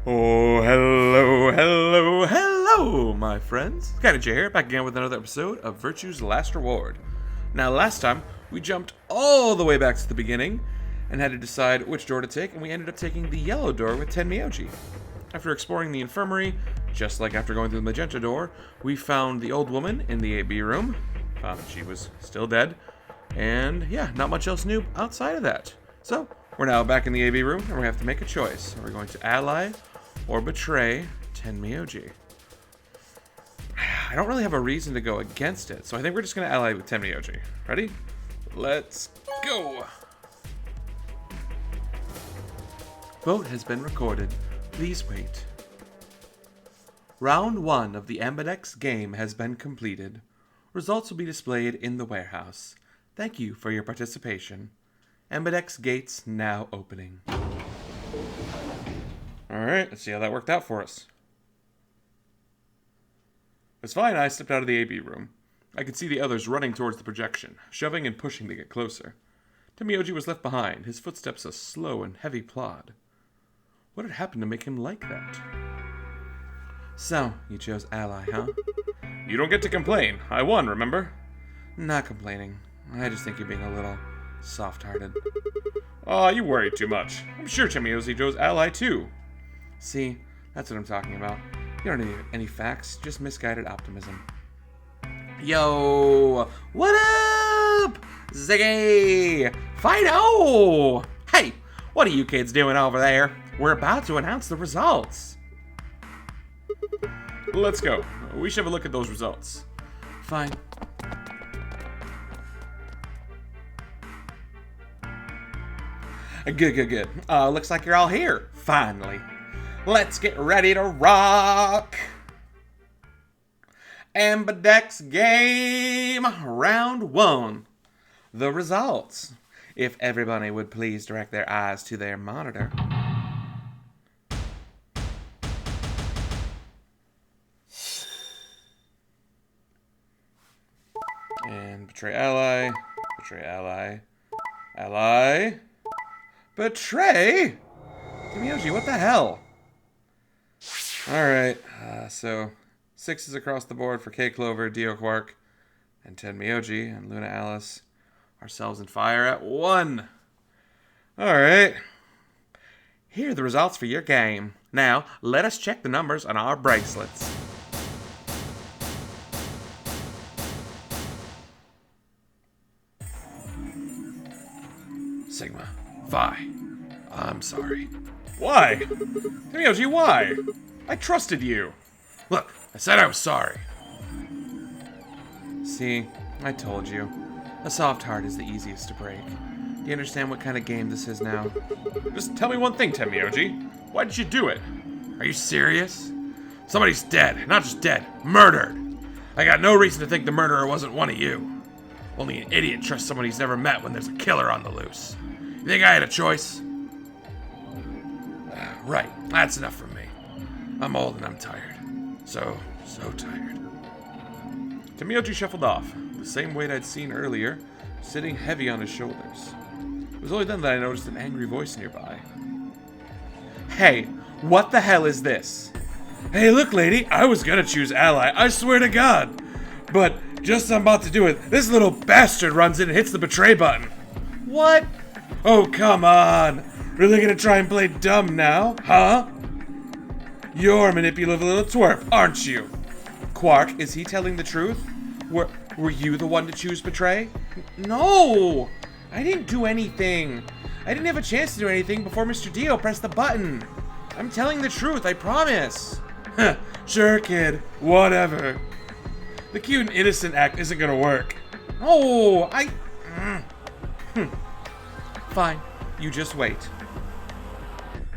Oh, hello, my friends. Kinda Jay here, back again with another episode of Virtue's Last Reward. Now, last time, we jumped all the way back to the beginning and had to decide which door to take, and we ended up taking the yellow door with Tenmyoji. After exploring the infirmary, just like after going through the magenta door, we found the old woman in the AB room. Found that she was still dead, and yeah, not much else new outside of that. So, we're now back in the AB room, and we have to make a choice. Are we going to ally or betray Tenmyoji? I don't really have a reason to go against it, so I think we're just going to ally with Tenmyoji. Ready? Let's go! Vote has been recorded. Please wait. Round 1 of the Ambidex game has been completed. Results will be displayed in the warehouse. Thank you for your participation. Ambidex gates now opening. Alright, let's see how that worked out for us. It's fine, I stepped out of the AB room. I could see the others running towards the projection, shoving and pushing to get closer. Tenmyoji was left behind, his footsteps a slow and heavy plod. What had happened to make him like that? So, you chose ally, huh? You don't get to complain. I won, remember? Not complaining. I just think you're being a little soft-hearted. Aw, you worry too much. I'm sure Tenmyoji chose ally too. See, that's what I'm talking about. You don't need any facts, just misguided optimism. Yo, what up? Ziggy! Fido! Hey, what are you kids doing over there? We're about to announce the results. Let's go. We should have a look at those results. Fine. Good. Looks like you're all here, finally. Let's get ready to rock! Ambidex game, round 1. The results. If everybody would please direct their eyes to their monitor. And betray ally, ally, betray? Tenmyoji, what the hell? Alright, so 6s across the board for K Clover, Dio Quark, and Tenmyoji, and Luna Alice. Ourselves in fire at 1. Alright. Here are the results for your game. Now, let us check the numbers on our bracelets. Sigma, Phi. I'm sorry. Why? Tenmyoji, why? I trusted you. Look, I said I was sorry. See, I told you. A soft heart is the easiest to break. Do you understand what kind of game this is now? Just tell me one thing, Tenmyoji. Why did you do it? Are you serious? Somebody's dead. Not just dead. Murdered. I got no reason to think the murderer wasn't one of you. Only an idiot trusts someone he's never met when there's a killer on the loose. You think I had a choice? Right. That's enough from me. I'm old and I'm tired. So tired. Tenmyoji shuffled off, the same weight I'd seen earlier, sitting heavy on his shoulders. It was only then that I noticed an angry voice nearby. Hey, what the hell is this? Hey, look, lady, I was gonna choose ally, I swear to God. But just as I'm about to do it, this little bastard runs in and hits the betray button. What? Oh, come on. Really gonna try and play dumb now, huh? You're a manipulative little twerp, aren't you? Quark, is he telling the truth? Were you the one to choose betray? No! I didn't do anything. I didn't have a chance to do anything before Mr. Dio pressed the button. I'm telling the truth, I promise. Sure, kid. Whatever. The cute and innocent act isn't gonna work. Oh, Fine. You just wait.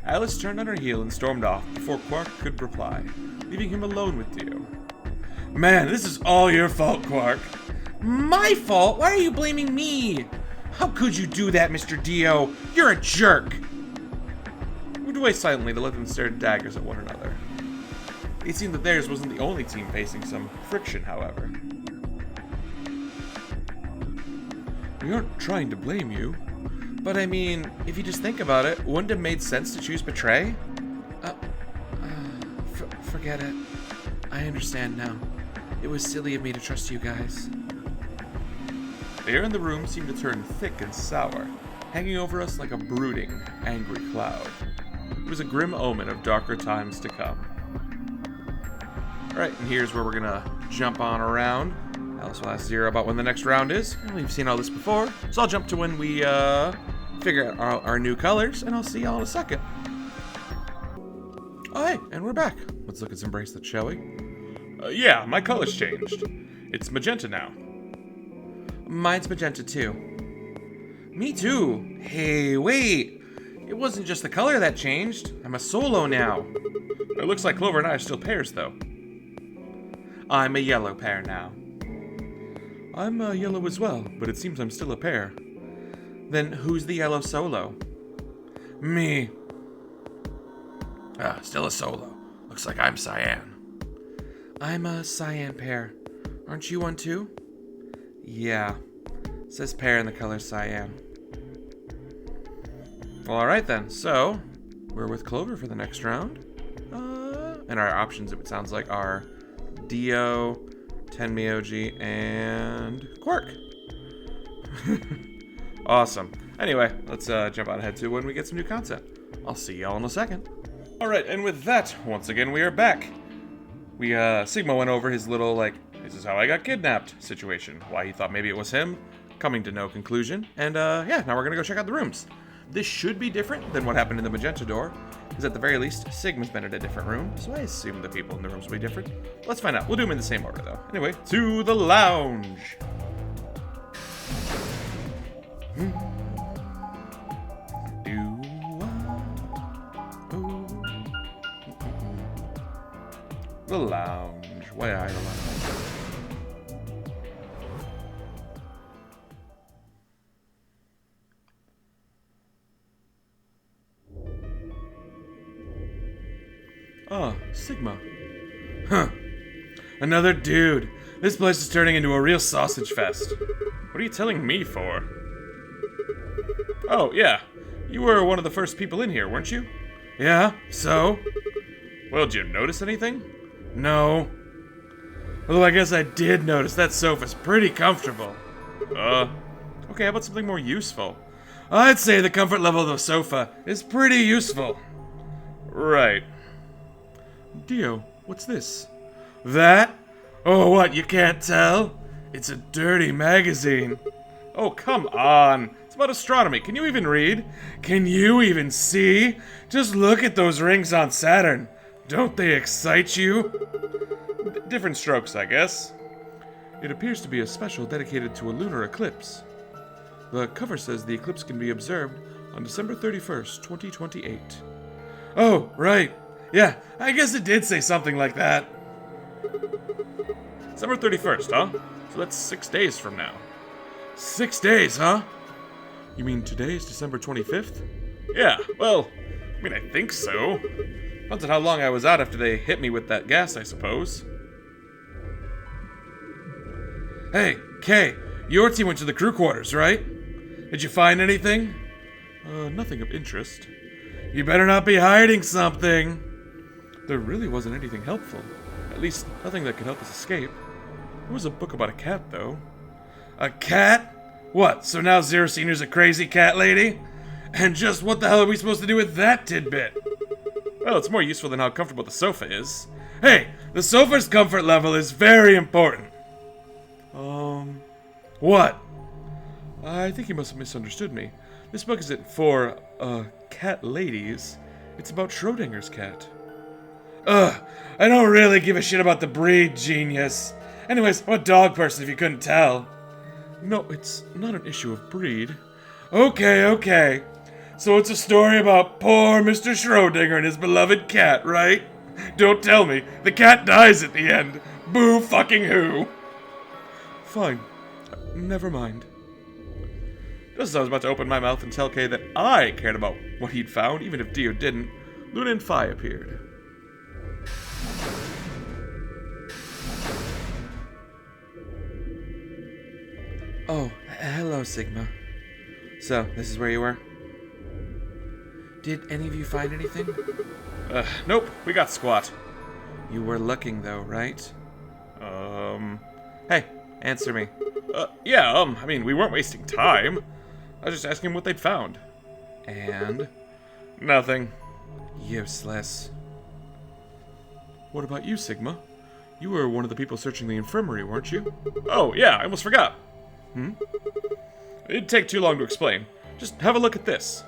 Alice turned on her heel and stormed off before Quark could reply, leaving him alone with Dio. Man, this is all your fault, Quark. My fault? Why are you blaming me? How could you do that, Mr. Dio? You're a jerk. We moved away silently to let them stare daggers at one another. It seemed that theirs wasn't the only team facing some friction, however. We aren't trying to blame you. But I mean, if you just think about it, wouldn't it have made sense to choose Betray? forget it. I understand now. It was silly of me to trust you guys. The air in the room seemed to turn thick and sour, hanging over us like a brooding, angry cloud. It was a grim omen of darker times to come. Alright, and here's where we're gonna jump on around. Alice will ask Zero about when the next round is. We've seen all this before, so I'll jump to when we figure out our new colors, and I'll see y'all in a second. Oh hey, and we're back. Let's look at some bracelets, shall we? Yeah, my color's changed. It's magenta now. Mine's magenta too. Me too. Hey, wait. It wasn't just the color that changed. I'm a solo now. It looks like Clover and I are still pairs, though. I'm a yellow pair now. I'm yellow as well, but it seems I'm still a pair. Then who's the yellow solo? Me. Still a solo. Looks like I'm cyan. I'm a cyan pair. Aren't you one too? Yeah. Says pair in the color cyan. Well, alright then. So, we're with Clover for the next round. And our options, it sounds like, are Dio, Tenmyoji, and Quark. Awesome. Anyway, let's jump on ahead to when we get some new content. I'll see y'all in a second. Alright, and with that, once again, we are back. Sigma went over his little, this is how I got kidnapped situation. Why he thought maybe it was him, coming to no conclusion. And, yeah, now we're gonna go check out the rooms. This should be different than what happened in the magenta door, because at the very least, Sigma's been in a different room, so I assume the people in the rooms will be different. Let's find out. We'll do them in the same order, though. Anyway, to the lounge. The lounge. Why are the lounge? Oh, Sigma. Huh. Another dude. This place is turning into a real sausage fest. What are you telling me for? Oh, yeah. You were one of the first people in here, weren't you? Yeah, so? Well, did you notice anything? No. Although I guess I did notice that sofa's pretty comfortable. Okay, how about something more useful? I'd say the comfort level of the sofa is pretty useful. Right. Dio, what's this? That? Oh, what, you can't tell? It's a dirty magazine. Oh, come on. It's about astronomy. Can you even read? Can you even see? Just look at those rings on Saturn. Don't they excite you? Different strokes, I guess. It appears to be a special dedicated to a lunar eclipse. The cover says the eclipse can be observed on December 31st, 2028. Oh, right. Yeah, I guess it did say something like that. December 31st, huh? So that's 6 days from now. 6 days, huh? You mean today's December 25th? Yeah, well, I think so. Depends on how long I was out after they hit me with that gas, I suppose. Hey, Kay, your team went to the crew quarters, right? Did you find anything? Nothing of interest. You better not be hiding something. There really wasn't anything helpful. At least, nothing that could help us escape. There was a book about a cat, though. A cat? What, so now Zero Senior's a crazy cat lady? And just what the hell are we supposed to do with that tidbit? Well, it's more useful than how comfortable the sofa is. Hey, the sofa's comfort level is very important. What? I think you must have misunderstood me. This book isn't for, cat ladies. It's about Schrodinger's cat. Ugh, I don't really give a shit about the breed, genius. Anyways, I'm a dog person if you couldn't tell. No, it's not an issue of breed. Okay. So it's a story about poor Mr. Schrodinger and his beloved cat, right? Don't tell me. The cat dies at the end. Boo fucking who. Fine. Never mind. Just as I was about to open my mouth and tell Kay that I cared about what he'd found, even if Dio didn't, Luna and Phi appeared. Oh, hello, Sigma. So, this is where you were? Did any of you find anything? Nope, we got squat. You were looking, though, right? Hey, answer me. Yeah, I mean, we weren't wasting time. I was just asking what they'd found. And? Nothing. Useless. What about you, Sigma? You were one of the people searching the infirmary, weren't you? Oh, yeah, I almost forgot. It'd take too long to explain. Just have a look at this.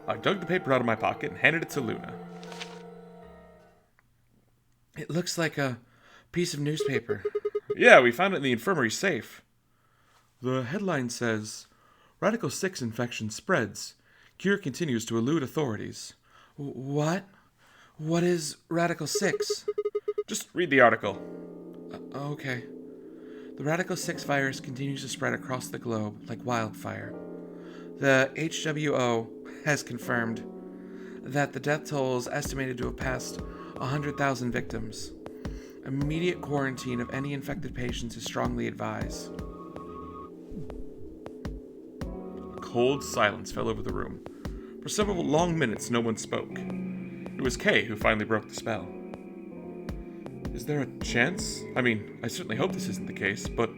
I dug the paper out of my pocket and handed it to Luna. It looks like a piece of newspaper. Yeah, we found it in the infirmary safe. The headline says, Radical 6 infection spreads. Cure continues to elude authorities. What? What is Radical 6? Just read the article. Okay. The Radical 6 virus continues to spread across the globe like wildfire. The HWO has confirmed that the death toll is estimated to have passed 100,000 victims. Immediate quarantine of any infected patients is strongly advised. A cold silence fell over the room. For several long minutes, no one spoke. It was Kay who finally broke the spell. Is there a chance? I mean, I certainly hope this isn't the case, but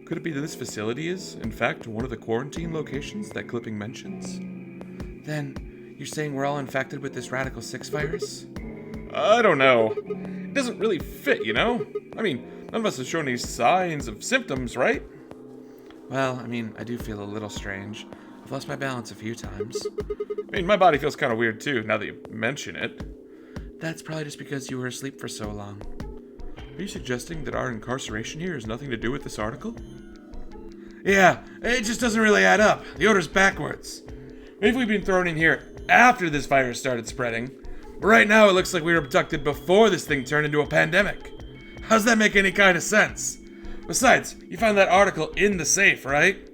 could it be that this facility is, in fact, one of the quarantine locations that clipping mentions? Then, you're saying we're all infected with this Radical 6 virus? I don't know. It doesn't really fit, you know? I mean, none of us have shown any signs of symptoms, right? Well, I mean, I do feel a little strange. I've lost my balance a few times. I mean, my body feels kind of weird too, now that you mention it. That's probably just because you were asleep for so long. Are you suggesting that our incarceration here has nothing to do with this article? Yeah, it just doesn't really add up. The order's backwards. Maybe we've been thrown in here after this virus started spreading. But right now it looks like we were abducted before this thing turned into a pandemic. How's that make any kind of sense? Besides, you found that article in the safe, right?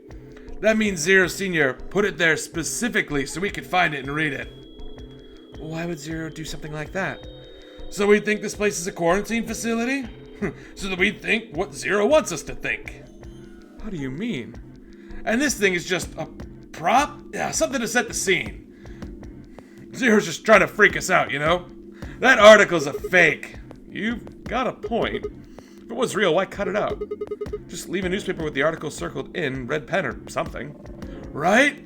That means Zero Senior put it there specifically so we could find it and read it. Why would Zero do something like that? So we think this place is a quarantine facility? So that we think what Zero wants us to think. How do you mean? And this thing is just a prop? Yeah, something to set the scene. Zero's just trying to freak us out, you know? That article's a fake. You've got a point. If it was real, why cut it out? Just leave a newspaper with the article circled in red pen or something. Right?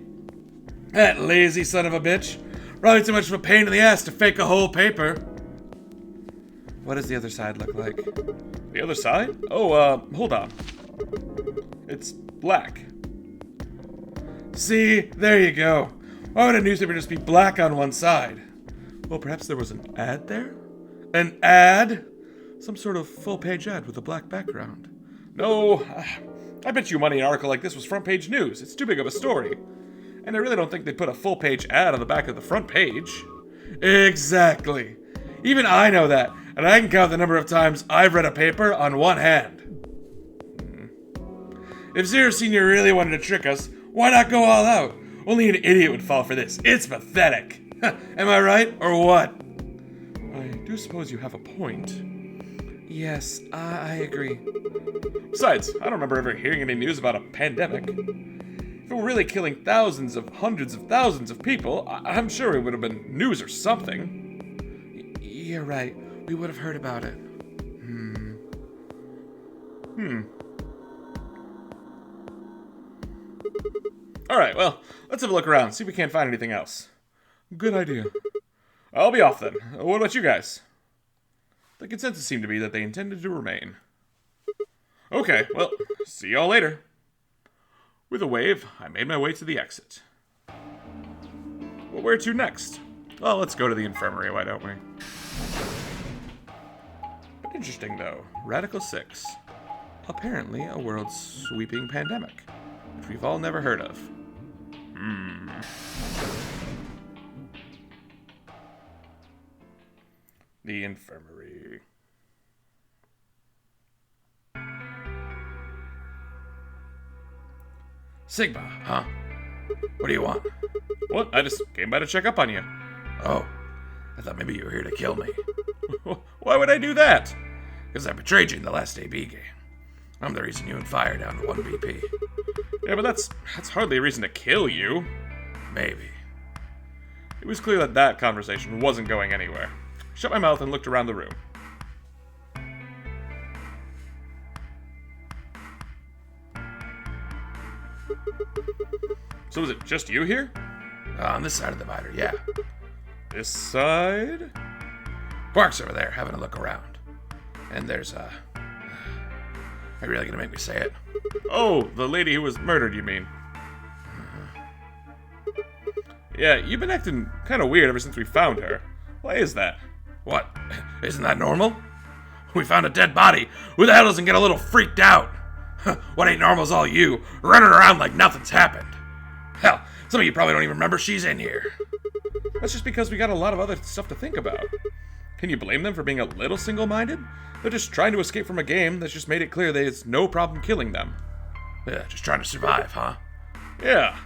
That lazy son of a bitch. Probably too much of a pain in the ass to fake a whole paper. What does the other side look like? The other side? Oh, hold on. It's black. See? There you go. Why would a newspaper just be black on one side? Well, perhaps there was an ad there? An ad? Some sort of full-page ad with a black background. No, I bet you money an article like this was front-page news. It's too big of a story. And I really don't think they'd put a full-page ad on the back of the front page. Exactly. Even I know that, and I can count the number of times I've read a paper on one hand. If Zero Senior really wanted to trick us, why not go all out? Only an idiot would fall for this. It's pathetic. Am I right, or what? I do suppose you have a point. Yes, I agree. Besides, I don't remember ever hearing any news about a pandemic. If it were really killing thousands of hundreds of thousands of people, I'm sure it would have been news or something. You're right. We would have heard about it. Alright, well, let's have a look around, see if we can't find anything else. Good idea. I'll be off then. What about you guys? The consensus seemed to be that they intended to remain. Okay, well, see y'all later. With a wave, I made my way to the exit. Well, where to next? Well, let's go to the infirmary, why don't we? Interesting, though. Radical 6. Apparently a world-sweeping pandemic, which we've all never heard of. The infirmary. Sigma, huh? What do you want? What? I just came by to check up on you. Oh, I thought maybe you were here to kill me. Why would I do that? Because I betrayed you in the last AB game. I'm the reason you and Fire down to 1 BP. Yeah, but that's hardly a reason to kill you. Maybe. It was clear that conversation wasn't going anywhere. shut my mouth, and looked around the room. So is it just you here? On this side of the divider, yeah. This side? Quark's over there, having a look around. And there's, Are you really gonna make me say it? Oh, the lady who was murdered, you mean? Yeah, you've been acting kind of weird ever since we found her. Why is that? What? Isn't that normal? We found a dead body. Who the hell doesn't get a little freaked out? What ain't normal is all you, running around like nothing's happened. Hell, some of you probably don't even remember she's in here. That's just because we got a lot of other stuff to think about. Can you blame them for being a little single-minded? They're just trying to escape from a game that's just made it clear that it's no problem killing them. Yeah, just trying to survive, huh? Yeah.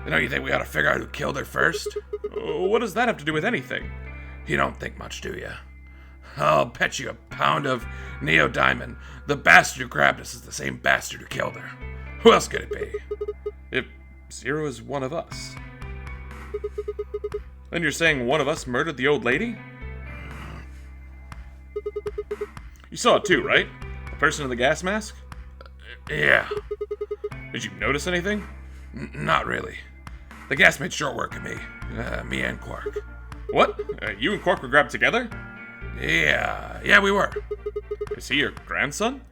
You know, you think we ought to figure out who killed her first? What does that have to do with anything? You don't think much, do you? I'll bet you a pound of neodymium. The bastard who grabbed us is the same bastard who killed her. Who else could it be? If Zero is one of us. Then you're saying one of us murdered the old lady? You saw it too, right? The person in the gas mask? Yeah. Did you notice anything? Not really. The gas made short work of me. Me and Quark. What? You and Quark were grabbed together? Yeah, we were. Is he your grandson?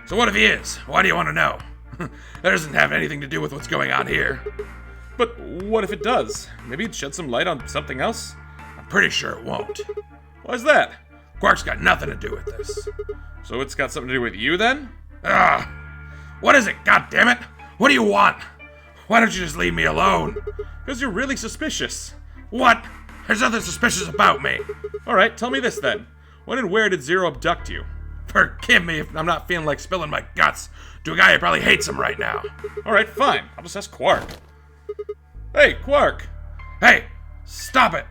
So what if he is? Why do you want to know? That doesn't have anything to do with what's going on here. But what if it does? Maybe it'd shed some light on something else? I'm pretty sure it won't. Why's that? Quark's got nothing to do with this. So it's got something to do with you then? What is it, goddammit? What do you want? Why don't you just leave me alone? Because you're really suspicious. What? There's nothing suspicious about me. Alright, tell me this then. When and where did Zero abduct you? Forgive me if I'm not feeling like spilling my guts to a guy who probably hates him right now. Alright, fine. I'll just ask Quark. Hey, Quark! Hey, stop it!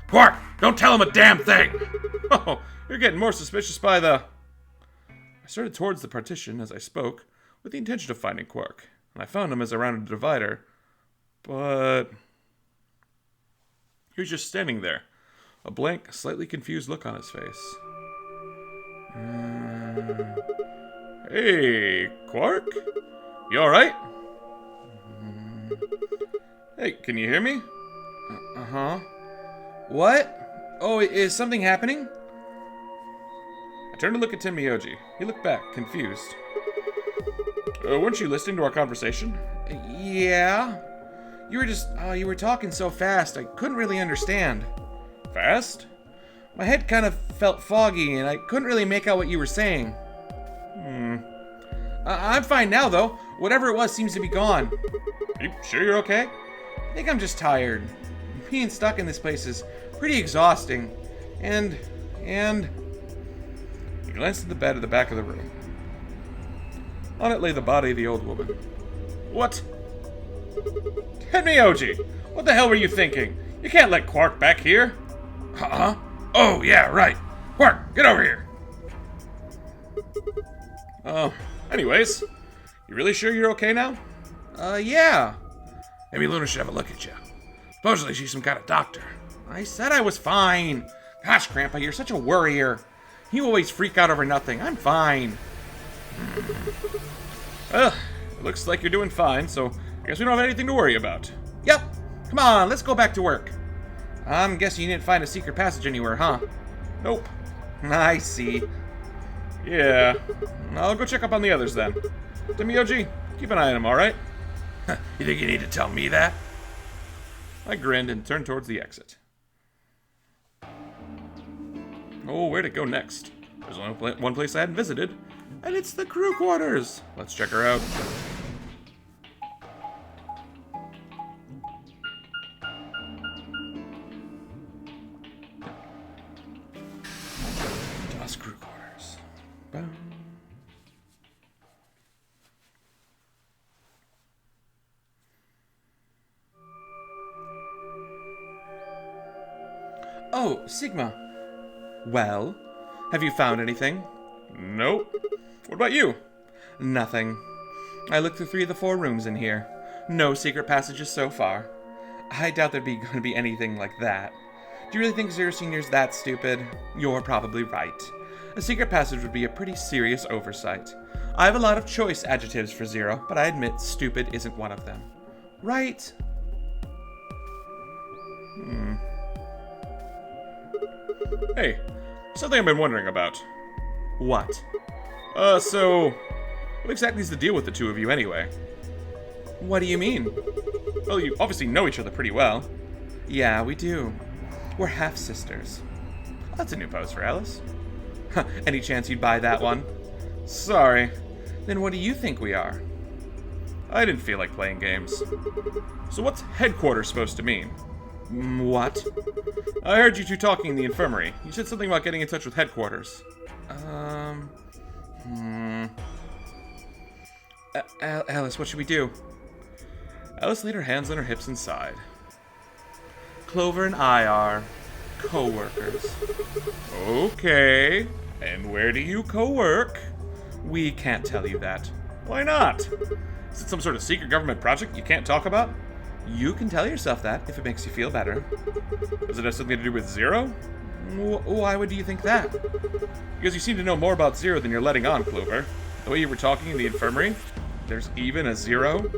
Quark, don't tell him a damn thing! Oh, you're getting more suspicious by the... I started towards the partition as I spoke, with the intention of finding Quark, and I found him as I rounded the divider, but... he was just standing there, a blank, slightly confused look on his face. Hey, Quark? You alright? Hey, can you hear me? Uh-huh. What? Oh, is something happening? I turned to look at Tim Miyoji. He looked back, confused. Weren't you listening to our conversation? Yeah. You were talking so fast, I couldn't really understand. Fast? My head kind of felt foggy, and I couldn't really make out what you were saying. I'm fine now, though. Whatever it was seems to be gone. Are you sure you're okay? I think I'm just tired. Being stuck in this place is pretty exhausting. And... He glanced at the bed at the back of the room. On it lay the body of the old woman. What? Ted Miyoji! What the hell were you thinking? You can't let Quark back here. Huh? Oh, yeah, right. Quark, get over here. Anyways, you really sure you're okay now? Yeah. Maybe Luna should have a look at you. Supposedly she's some kind of doctor. I said I was fine. Gosh, Grandpa, you're such a worrier. You always freak out over nothing. I'm fine. Well, it looks like you're doing fine, so I guess we don't have anything to worry about. Yep. Come on, let's go back to work. I'm guessing you didn't find a secret passage anywhere, huh? Nope. I see. Yeah. I'll go check up on the others then. Miyoji, keep an eye on him, alright? You think you need to tell me that? I grinned and turned towards the exit. Oh, where'd it go next? There's only one place I hadn't visited, and it's the crew quarters. Let's check her out. DOS crew quarters. Boom. Oh, Sigma. Well, have you found anything? Nope. What about you? Nothing. I looked through 3 of the 4 rooms in here. No secret passages so far. I doubt there'd be going to be anything like that. Do you really think Zero Senior's that stupid? You're probably right. A secret passage would be a pretty serious oversight. I have a lot of choice adjectives for Zero, but I admit stupid isn't one of them. Right? Hey, something I've been wondering about. What? So, what exactly is the deal with the two of you anyway? What do you mean? Well, you obviously know each other pretty well. Yeah, we do. We're half-sisters. Well, that's a new pose for Alice. Any chance you'd buy that one? Sorry, Then what do you think we are? I didn't feel like playing games. So what's headquarters supposed to mean? What? I heard you two talking in the infirmary. You said something about getting in touch with headquarters. Alice, what should we do? Alice laid her hands on her hips and sighed. Clover and I are co-workers. Okay, and where do you co-work? We can't tell you that. Why not? Is it some sort of secret government project you can't talk about? You can tell yourself that if it makes you feel better. Does it have something to do with Zero? Why would you think that? Because you seem to know more about Zero than you're letting on, Clover. The way you were talking in the infirmary, there's even a Zero?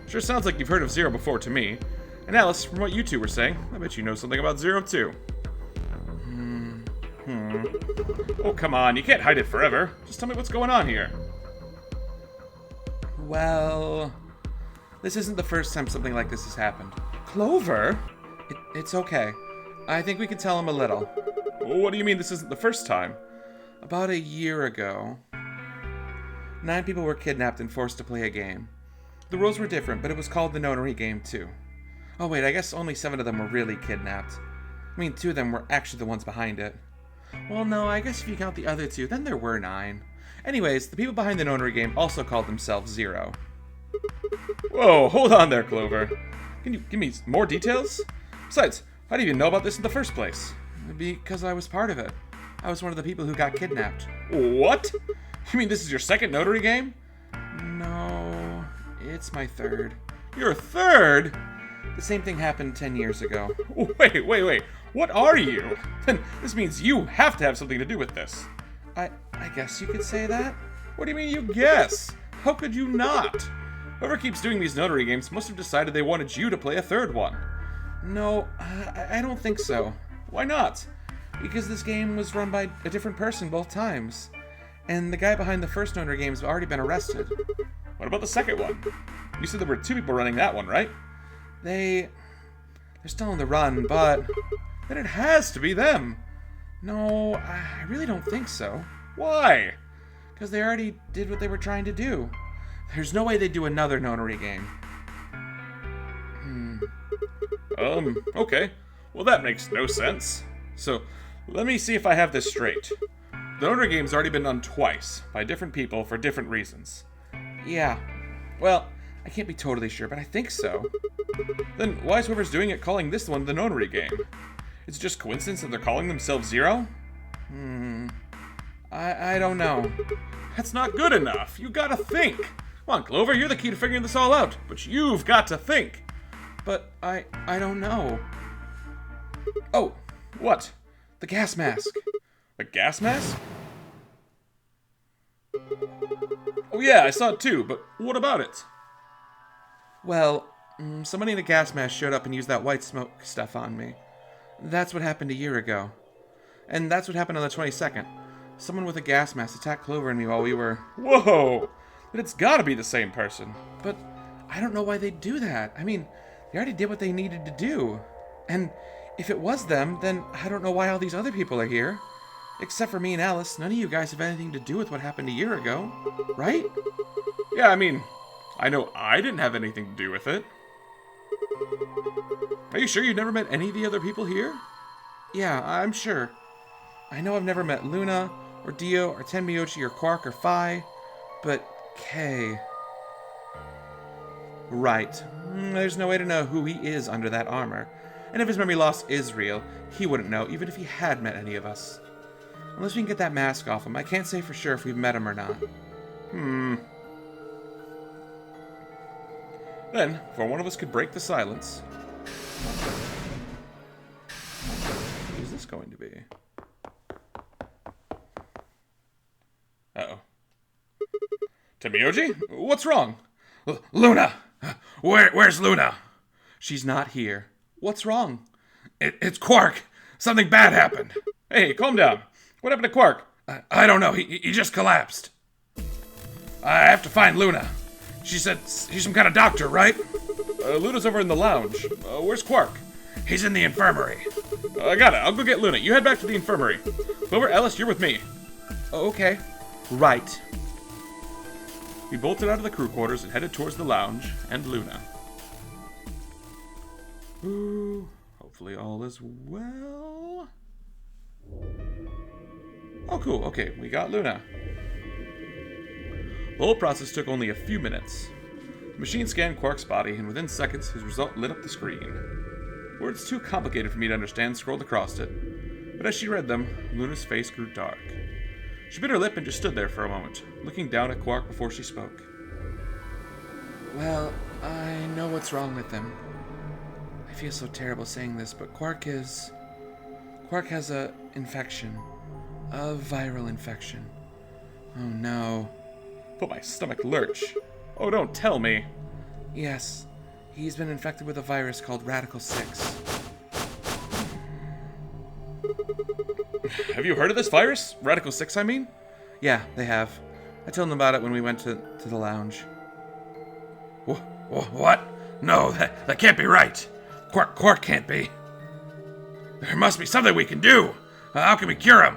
Sure sounds like you've heard of Zero before to me. And Alice, from what you two were saying, I bet you know something about Zero too. Oh, come on, you can't hide it forever. Just tell me what's going on here. Well, this isn't the first time something like this has happened. Clover? It's okay. I think we can tell him a little. What do you mean this isn't the first time? About a year ago, 9 people were kidnapped and forced to play a game. The rules were different, but it was called the Nonary game too. Oh wait, I guess only 7 of them were really kidnapped. I mean, 2 of them were actually the ones behind it. Well, no, I guess if you count the other 2, then there were 9. Anyways, the people behind the Nonary game also called themselves Zero. Whoa, hold on there, Clover. Can you give me more details? Besides, how do you even know about this in the first place? Because I was part of it. I was one of the people who got kidnapped. What? You mean this is your second Notary game? No, it's my 3rd. Your third? The same thing happened 10 years ago. Wait. What are you? Then this means you have to have something to do with this. I guess you could say that. What do you mean you guess? How could you not? Whoever keeps doing these Notary games must have decided they wanted you to play a third one. No, I don't think so. Why not? Because this game was run by a different person both times. And the guy behind the first Notary games has already been arrested. What about the second one? You said there were 2 people running that one, right? They're still on the run, but then it has to be them. No, I really don't think so. Why? Because they already did what they were trying to do. There's no way they'd do another Nonary game. Okay. Well, that makes no sense. So, let me see if I have this straight. The Notary game's already been done twice, by different people for different reasons. Yeah. Well, I can't be totally sure, but I think so. Then why is whoever's doing it calling this one the Notary game? It's just coincidence that they're calling themselves Zero? I don't know. That's not good enough. You gotta think. Come on, Clover, you're the key to figuring this all out. But you've got to think. But I don't know. Oh, what? The gas mask. The gas mask? Oh yeah, I saw it too, but what about it? Well, somebody in a gas mask showed up and used that white smoke stuff on me. That's what happened a year ago. And that's what happened on the 22nd. Someone with a gas mask attacked Clover and me while we were... Whoa! Then it's gotta be the same person. But I don't know why they'd do that. I mean, they already did what they needed to do. And if it was them, then I don't know why all these other people are here. Except for me and Alice, none of you guys have anything to do with what happened a year ago. Right? Yeah, I mean, I know I didn't have anything to do with it. Are you sure you've never met any of the other people here? Yeah, I'm sure. I know I've never met Luna, or Dio, or Tenmyochi, or Quark, or Phi, but Kay. Right. There's no way to know who he is under that armor. And if his memory loss is real, he wouldn't know, even if he had met any of us. Unless we can get that mask off him, I can't say for sure if we've met him or not. Then, before one of us could break the silence... going to be? Uh-oh. Temioji? What's wrong? Luna! Where's Luna? She's not here. What's wrong? It's Quark. Something bad happened. Hey, calm down. What happened to Quark? I don't know. He just collapsed. I have to find Luna. She said she's some kind of doctor, right? Luna's over in the lounge. Where's Quark? He's in the infirmary. I got it. I'll go get Luna. You head back to the infirmary. Clover, Ellis, you're with me. Okay. Right. We bolted out of the crew quarters and headed towards the lounge and Luna. Ooh, hopefully all is well. Oh, cool. Okay, we got Luna. The whole process took only a few minutes. The machine scanned Quark's body, and within seconds, his result lit up the screen. Words too complicated for me to understand scrolled across it, but as she read them, Luna's face grew dark. She bit her lip and just stood there for a moment, looking down at Quark before she spoke. Well, I know what's wrong with him. I feel so terrible saying this, but Quark has a infection. A viral infection. Oh no. But my stomach lurch. Oh, don't tell me. Yes, he's been infected with a virus called Radical 6. Have you heard of this virus? Radical 6, I mean? Yeah, they have. I told them about it when we went to the lounge. What? No, that can't be right. Quark can't be. There must be something we can do. How can we cure him?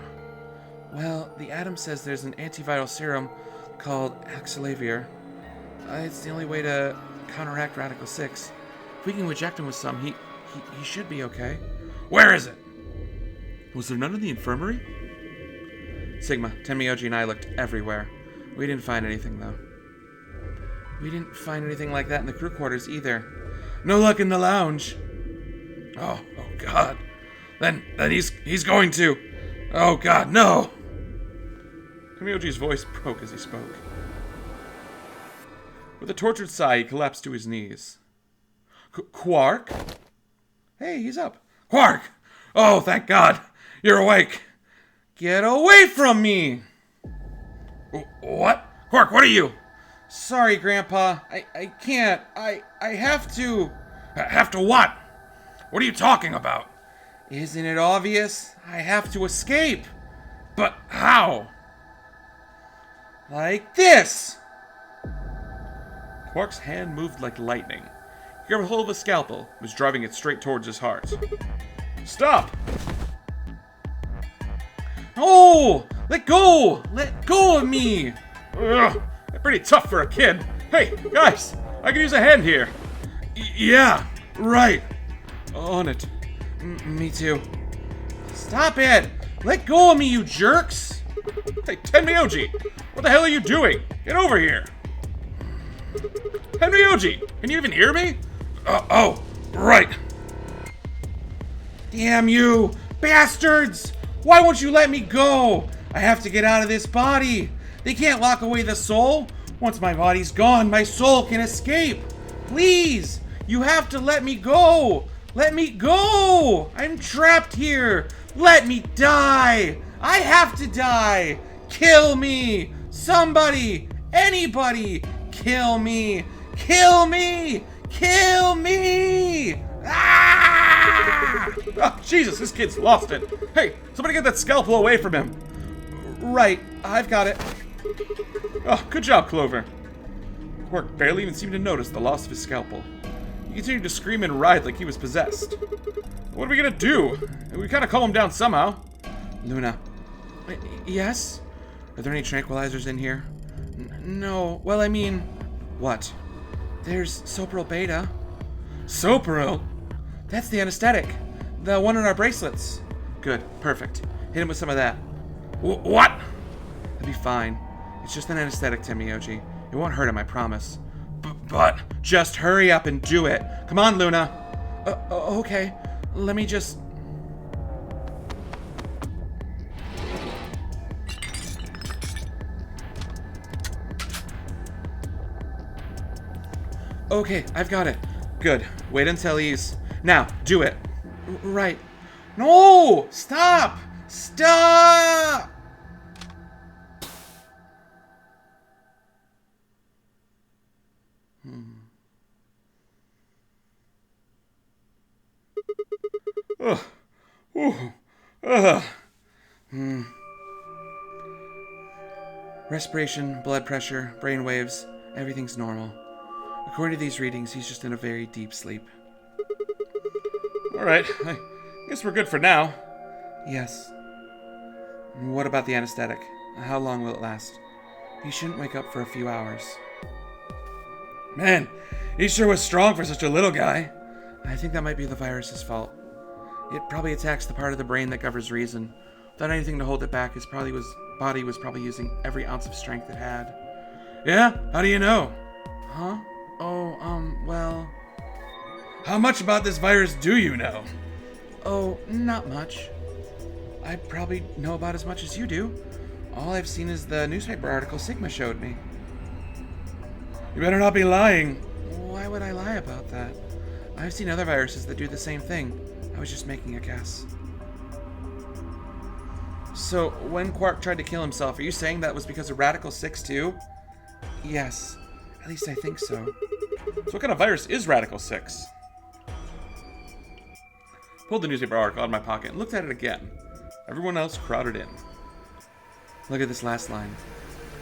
Well, the Atom says there's an antiviral serum called Axelavir. It's the only way to counteract Radical 6. If we can inject him with some, he should be okay. Where is it? Was there none in the infirmary? Sigma, Tenmyoji, and I looked everywhere. We didn't find anything, though. We didn't find anything like that in the crew quarters, either. No luck in the lounge. Oh God. Then he's going to... Oh God, no! Tenmyoji's voice broke as he spoke. With a tortured sigh, he collapsed to his knees. Quark? Hey, he's up. Quark! Oh, thank God! You're awake! Get away from me! What? Quark, what are you? Sorry, Grandpa. I can't. I have to. Have to what? What are you talking about? Isn't it obvious? I have to escape. But how? Like this! Quark's hand moved like lightning. He grabbed hold of a scalpel and was driving it straight towards his heart. Stop! Oh! Let go! Let go of me! Ugh, that's pretty tough for a kid. Hey, guys, I can use a hand here. Yeah, right. On it. Me too. Stop it! Let go of me, you jerks! Hey, Tenmyoji, what the hell are you doing? Get over here. Tenmyoji, can you even hear me? Oh, right. Damn you, bastards! Why won't you let me go? I have to get out of this body. They can't lock away the soul. Once my body's gone, my soul can escape. Please, you have to let me go. Let me go. I'm trapped here. Let me die. I have to die. Kill me. Somebody, anybody, kill me. Kill me. Kill me. Ah! Oh, Jesus, this kid's lost it. Hey, somebody get that scalpel away from him. Right, I've got it. Oh, good job, Clover. Quark barely even seemed to notice the loss of his scalpel. He continued to scream and writhe like he was possessed. What are we gonna do? We gotta calm him down somehow. Luna. Yes? Are there any tranquilizers in here? No. Well, I mean... What? There's Sopril Beta. Sopril? That's the anesthetic. The one in our bracelets. Good. Perfect. Hit him with some of that. What? He'll be fine. It's just an anesthetic, Tenmyoji. It won't hurt him, I promise. But... Just hurry up and do it. Come on, Luna. Okay. Let me just... Okay, I've got it. Good. Wait until he's... Now, do it. Right. No! Stop! Stop! Ugh. Ooh. Ugh. Respiration, blood pressure, brain waves, everything's normal. According to these readings, he's just in a very deep sleep. Alright, I guess we're good for now. Yes. What about the anesthetic? How long will it last? He shouldn't wake up for a few hours. Man, he sure was strong for such a little guy. I think that might be the virus's fault. It probably attacks the part of the brain that governs reason. Without anything to hold it back, his body was probably using every ounce of strength it had. Yeah? How do you know? Huh? Oh, well... How much about this virus do you know? Oh, not much. I probably know about as much as you do. All I've seen is the newspaper article Sigma showed me. You better not be lying. Why would I lie about that? I've seen other viruses that do the same thing. I was just making a guess. So, when Quark tried to kill himself, are you saying that was because of Radical 6 too? Yes. At least I think so. So what kind of virus is Radical 6? Pulled the newspaper article out of my pocket and looked at it again. Everyone else crowded in. Look at this last line.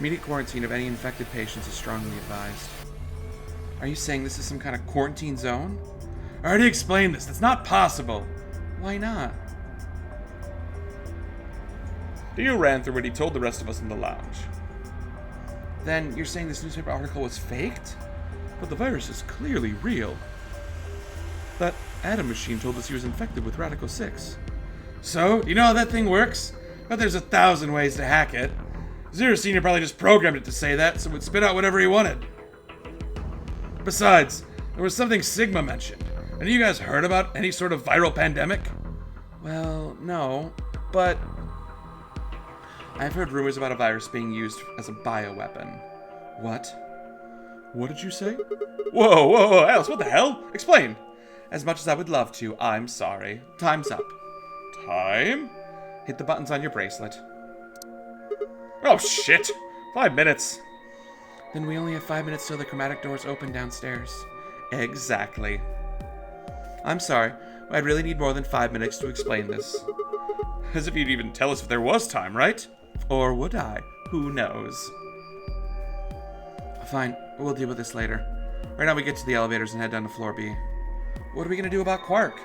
Immediate quarantine of any infected patients is strongly advised. Are you saying this is some kind of quarantine zone? I already explained this. That's not possible. Why not? Dio ran through what he told the rest of us in the lounge. Then you're saying this newspaper article was faked? But the virus is clearly real. That Atom machine told us he was infected with Radical 6. So, do you know how that thing works? But there's 1,000 ways to hack it. Zero Senior probably just programmed it to say that, so it would spit out whatever he wanted. Besides, there was something Sigma mentioned. Have you guys heard about any sort of viral pandemic? Well, no, but I've heard rumors about a virus being used as a bioweapon. What? What did you say? Whoa, Alice, what the hell? Explain. As much as I would love to, I'm sorry. Time's up. Time? Hit the buttons on your bracelet. Oh, shit. 5 minutes. Then we only have 5 minutes till the chromatic doors open downstairs. Exactly. I'm sorry. I'd really need more than 5 minutes to explain this. As if you'd even tell us if there was time, right? Or would I? Who knows? Fine. We'll deal with this later. Right now we get to the elevators and head down to floor B. What are we gonna do about Quark?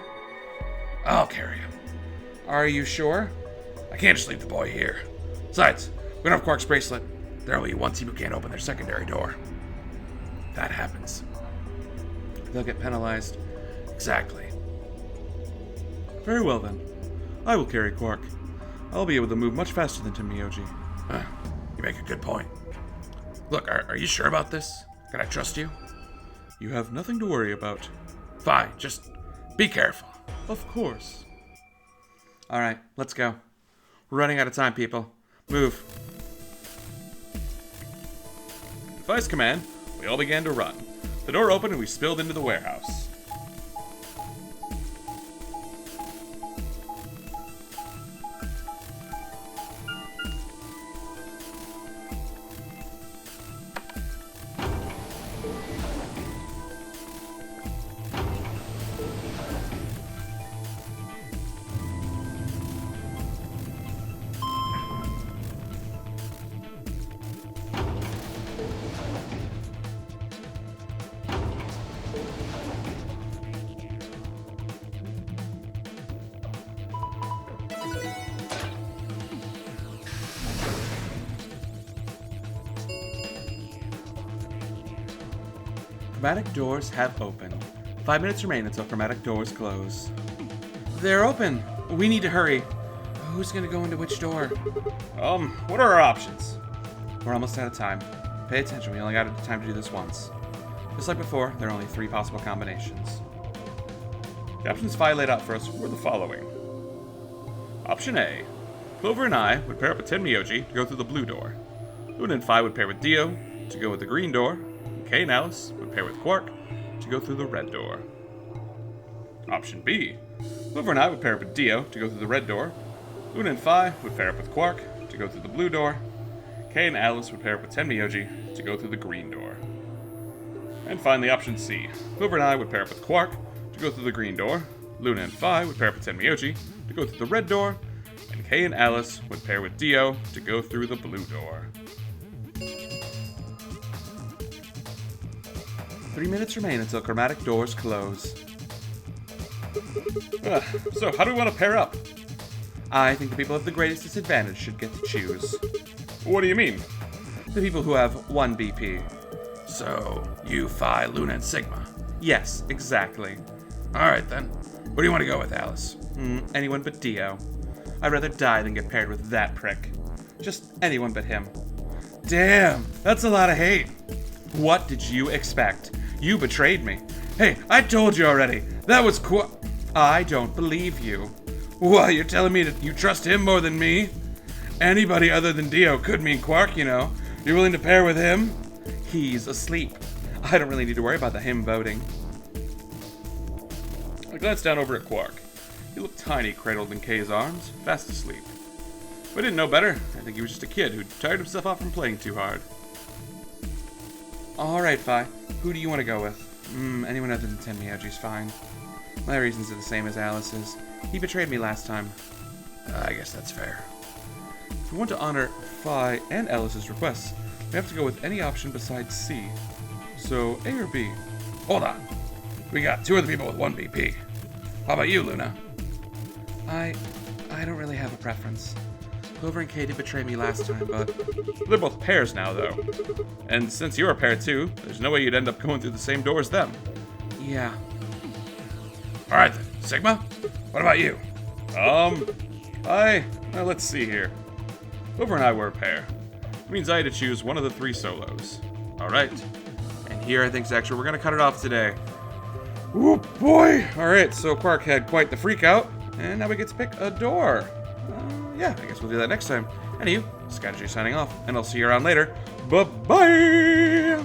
I'll carry him. Are you sure? I can't just leave the boy here. Besides, we don't have Quark's bracelet. There are only one team who can't open their secondary door. If that happens, they'll get penalized. Exactly. Very well then. I will carry Quark. I'll be able to move much faster than Timioji. You make a good point. Look, are you sure about this? Can I trust you? You have nothing to worry about. Fine, just be careful. Of course. Alright, let's go. We're running out of time, people. Move. Defies command, we all began to run. The door opened and we spilled into the warehouse. Chromatic doors have opened. 5 minutes remain until chromatic doors close. They're open. We need to hurry. Who's gonna go into which door? What are our options? We're almost out of time. Pay attention, we only got time to do this once. Just like before, there are only 3 possible combinations. The options Phi laid out for us were the following. Option A. Clover and I would pair up with Tenmyoji to go through the blue door. Luna and Phi would pair with Dio to go with the green door. And Kay and Alice would pair with Quark to go through the red door. Option B. Clover and I would pair up with Dio to go through the red door. Luna and Phi would pair up with Quark to go through the blue door. Kay and Alice would pair up with Tenmyoji to go through the green door. And finally, option C. Clover and I would pair up with Quark to go through the green door. Luna and Phi would pair up with Tenmyoji to go through the red door. And Kay and Alice would pair with Dio to go through the blue door. 3 minutes remain until chromatic doors close. So, how do we want to pair up? I think the people of the greatest disadvantage should get to choose. What do you mean? The people who have 1 BP. So, you, Phi, Luna, and Sigma. Yes, exactly. Alright then. What do you want to go with, Alice? Anyone but Dio. I'd rather die than get paired with that prick. Just anyone but him. Damn, that's a lot of hate. What did you expect? You betrayed me. Hey, I told you already. That was I don't believe you. What, you're telling me that you trust him more than me? Anybody other than Dio could mean Quark, you know. You're willing to pair with him? He's asleep. I don't really need to worry about him voting. I glanced down over at Quark. He looked tiny, cradled in Kay's arms, fast asleep. If I didn't know better, I think he was just a kid who'd tired himself out from playing too hard. Alright, Phi. Who do you want to go with? Anyone other than Tenmyoji's fine. My reasons are the same as Alice's. He betrayed me last time. I guess that's fair. If we want to honor Phi and Alice's requests, we have to go with any option besides C. So, A or B? Hold on. We got 2 other people with 1 BP. How about you, Luna? I don't really have a preference. Clover and Kay did betray me last time, but... They're both pairs now, though. And since you're a pair too, there's no way you'd end up going through the same door as them. Yeah. Alright then. Sigma? What about you? Let's see here. Clover and I were a pair. It means I had to choose one of the 3 solos. Alright. And here I think, actually, we're gonna cut it off today. Oh boy! Alright, so Quark had quite the freak out, and now we get to pick a door. Yeah, I guess we'll do that next time. Anywho, Sky signing off, and I'll see you around later. Bye-bye!